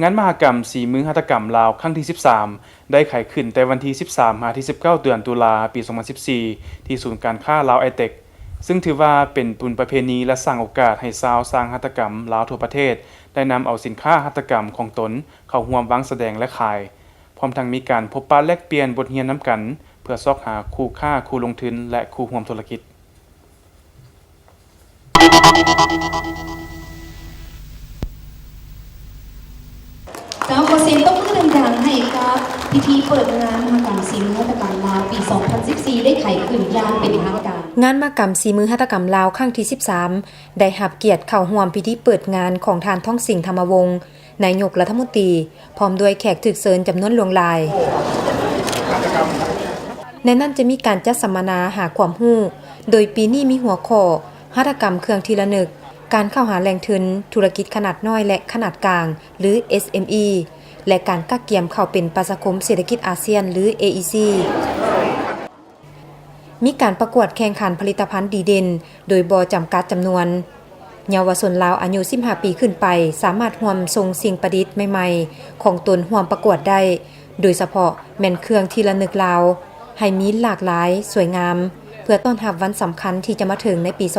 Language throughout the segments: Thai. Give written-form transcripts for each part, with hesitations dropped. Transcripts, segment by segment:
งานมหกรรมสีมือหัตถกรรมลาวครั้งที่13ได้ไขขึ้นแต่วันที่13 ถึง 19 เดือนตุลาปี 2014 ที่ศูนย์การค้าลาวไอเทคซึ่งถือว่าเป็นบุญประเพณีและสร้างโอกาสให้ชาวสร้างหัตถกรรมลาวทั่วประเทศได้นำเอาสินค้าหัตถกรรมของตนเข้าร่วมวางแสดงและขายพร้อมทั้งมีการพบปะแลกเปลี่ยนบทเรียนนำกันเพื่อซอกหาคู่ค้าคู่ลงทุนและคู่ร่วมธุรกิจขอเสียงตบมือดังๆให้กับพิธีเปิดงานมหกรรมสีมือหัตถกรรมลาวปี 2014 ได้ไขขึ้นอย่างเป็นทางการงานมหกรรมสีมือหัตถกรรมลาวครั้งที่13ได้รับเกียรติเข้าร่วมพิธีเปิดงานของท่านท่องสิงห์ธรรมวงศ์นายกรัฐมนตรีพร้อมด้วยแขกถูกเชิญจำนวนหลวงหลายในนั้นจะมีการจัดสัมมนาหาความรู้โดยปีนี้มีหัวข้อหัตถกรรมเครื่องทีละนึกการเข้าหาแหล่งทุนธุรกิจขนาดน้อยและขนาดกลางหรือ SME และการกักเกี่ยมเข้าเป็นประชาคมเศรษฐกิจอาเซียนหรือ AEC มีการประกวดแข่งขันผลิตภัณฑ์ดีเด่นโดยบ่จำกัดจำนวนเยาวชนลาวอายุ15 ปีขึ้นไปสามารถร่วมส่งสิ่งประดิษฐ์ใหม่ๆของตนร่วมประกวดได้โดยเฉพาะแม่นเครื่องทีละนึกลาวให้มีหลากหลายสวยงามเพื่อต้อนรับวันสำคัญที่จะมาถึงในปี 2015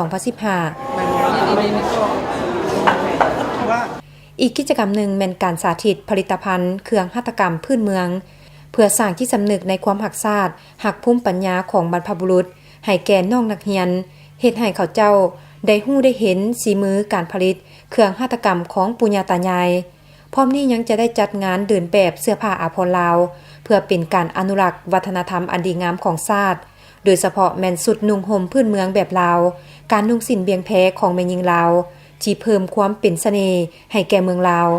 อีกกิจกรรมหนึ่งเป็นการสาธิตผลิตภัณฑ์เครื่องหัตถกรรมพื้นเมืองเพื่อสร้างที่สำนึกในความหักชาติหักภูมิปัญญาของบรรพบุรุษให้แก่น้องนักเรียนเฮ็ดให้เขาเจ้าได้ฮู้ได้เห็นสีมือการผลิตเครื่องหัตถกรรมของปู่ย่าตายายพร้อมนี้ยังจะได้จัดงานเดินแบบเสื้อผ้าอาภรณ์ลาวเพื่อเป็นการอนุรักษ์วัฒนธรรมอันดีงามของชาติโดยเฉพาะแม่นสุดนุ่งห่มพื้นเมืองแบบลาวการนุ่งสินเบียงแพของแม่หญิงลาวที่เพิ่มความเป็นเสน่ห์ให้แก่เมืองลาว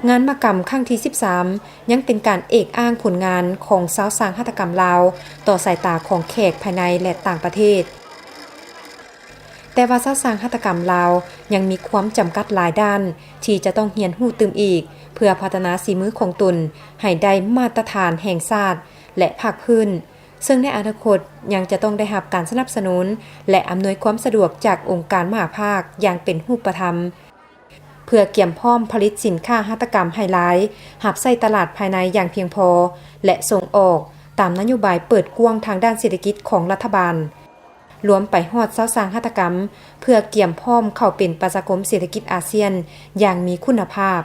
งานมหกรรมครั้งที่13ยังเป็นการเอกอ้างผลงานของชาวสร้างหัตถกรรมลาวต่อสายตาของแขกภายในและต่างประเทศแต่ว่าชาวสร้างหัตถกรรมลาวยังมีความจำกัดหลายด้านที่จะต้องเรียนรู้ตื่มอีกเพื่อพัฒนาฝีมือของตนให้ได้มาตรฐานแห่งชาติและภาคพื้นซึ่งในอนาคตยังจะต้องได้รับการสนับสนุนและอำนวยความสะดวกจากองค์การมหาภาคอย่างเป็นรูปธรรมเพื่อเกี่ยมพร้อมผลิตสินค้าหัตถกรรมไฮไลท์รับใส่ตลาดภายในอย่างเพียงพอและส่งออกตามนโยบายเปิดกว้างทางด้านเศรษฐกิจของรัฐบาลรวมไปฮอดชาวสร้างหัตถกรรมเพื่อเกี่ยมพร้อมเข้าเป็นประชาคมเศรษฐกิจอาเซียนอย่างมีคุณภาพ